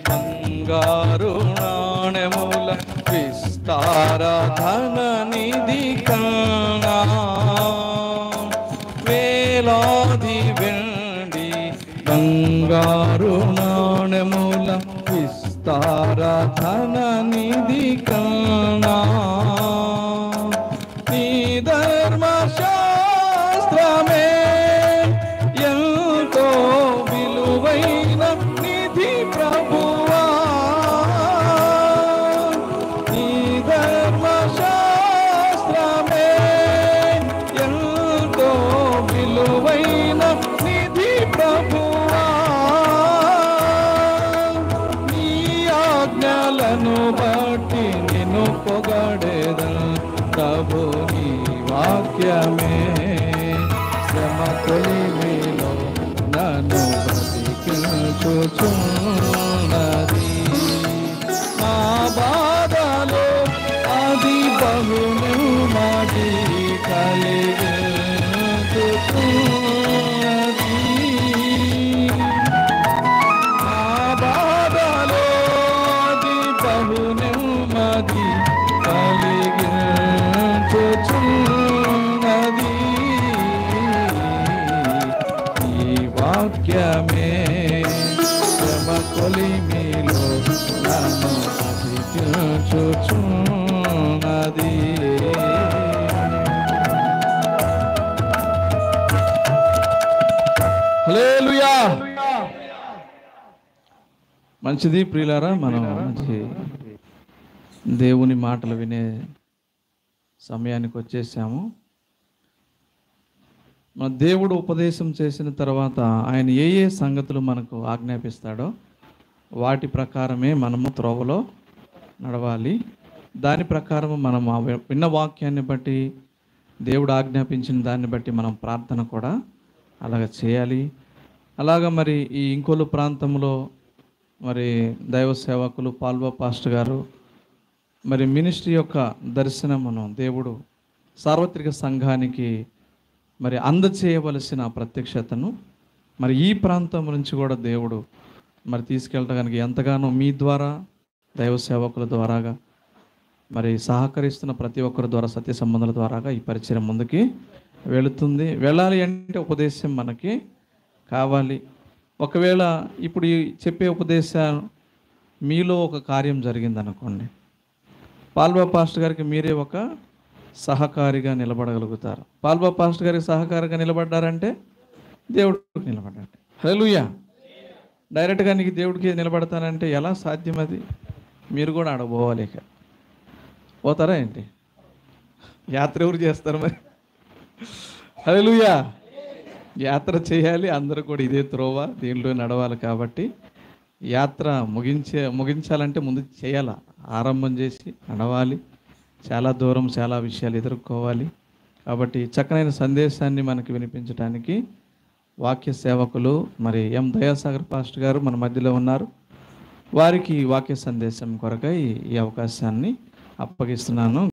బంగారు నాణెముల విస్తార ధన నిధి కన్నా వేలాది వెండి బంగారు నాణెముల విస్తార ధన నిధి కన్నా నీ ధర్మశాస్త్రమే ఎంతో విలువైన నిధి ప్రభువా. నీ ధర్మశాస్త్రమే ఎంతో విలువైన నిధి ప్రభువా. నీ ఆజ్ఞలను బట్టి నిన్ను పొగడెదను ప్రభు. నీ వాక్యమే శ్రమ కొలిమిలో నన్ను బ్రతికించుచున్నది. నా బాధలో అది బహు నెమ్మది కలిగించుచున్నది. నా బాధలో అది బహు నెమ్మది కలిగించుచున్నది. ఈ వాక్యమే శ్రమ కొలిమిలో నన్ను బ్రతికించుచున్నది. హల్లెలూయా. మంచిది ప్రియులారా, మనం మంచి దేవుని మాటలు వినే సమయానికి వచ్చేసాము. మన దేవుడు ఉపదేశం చేసిన తర్వాత ఆయన ఏ ఏ సంగతులు మనకు ఆజ్ఞాపిస్తాడో వాటి ప్రకారమే మనము త్రోవలో నడవాలి. దాని ప్రకారం మనం విన్న వాక్యాన్ని బట్టి దేవుడు ఆజ్ఞాపించిన దాన్ని బట్టి మనం ప్రార్థన కూడా అలాగ చేయాలి. అలాగా మరి ఈ ఇంకోలు ప్రాంతంలో మరి దైవ సేవకులు పాల్వా పాస్టర్ గారు మరి మినిస్ట్రీ యొక్క దర్శనమును దేవుడు సార్వత్రిక సంఘానికి మరి అందచేయవలసిన ప్రత్యక్షతను మరి ఈ ప్రాంతం నుంచి కూడా దేవుడు మరి తీసుకెళ్ళడానికి ఎంతగానో మీ ద్వారా దైవ సేవకుల ద్వారాగా మరి సహకరిస్తున్న ప్రతి ఒక్కరి ద్వారా సత్య సంబంధాల ద్వారాగా ఈ పరిచయం ముందుకి వెళుతుంది. వెళ్ళాలి అంటే ఉపదేశం మనకి కావాలి. ఒకవేళ ఇప్పుడు ఈ చెప్పే ఉపదేశం మీలో ఒక కార్యం జరిగిందనుకోండి, పాల్వా పాస్టర్ గారికి మీరే ఒక సహకారిగా నిలబడగలుగుతారు. పాల్వా పాస్టర్ గారికి సహకారిగా నిలబడ్డారంటే దేవుడికి నిలబడ్డాడు. హల్లెలూయా. డైరెక్ట్గా నీకు దేవుడికి నిలబడతానంటే ఎలా సాధ్యం? అది మీరు కూడా ఆడపోవాలి. ఇక పోతారా ఏంటి? యాత్ర ఎవరు చేస్తారు మరి? హల్లెలూయా. యాత్ర చేయాలి, అందరూ కూడా ఇదే త్రోవ దీనిలో నడవాలి. కాబట్టి యాత్ర ముగించాలంటే ముందు చేయాల, ఆరంభం చేసి నడవాలి. చాలా దూరం చాలా విషయాలు ఎదుర్కోవాలి. కాబట్టి చక్కనైన సందేశాన్ని మనకి వినిపించడానికి వాక్య సేవకులు మరి ఎం దయాసాగర్ పాస్టర్ గారు మన మధ్యలో ఉన్నారు. వారికి వాక్య సందేశం కొరకై ఈ అవకాశాన్ని అప్పగిస్తున్నాను.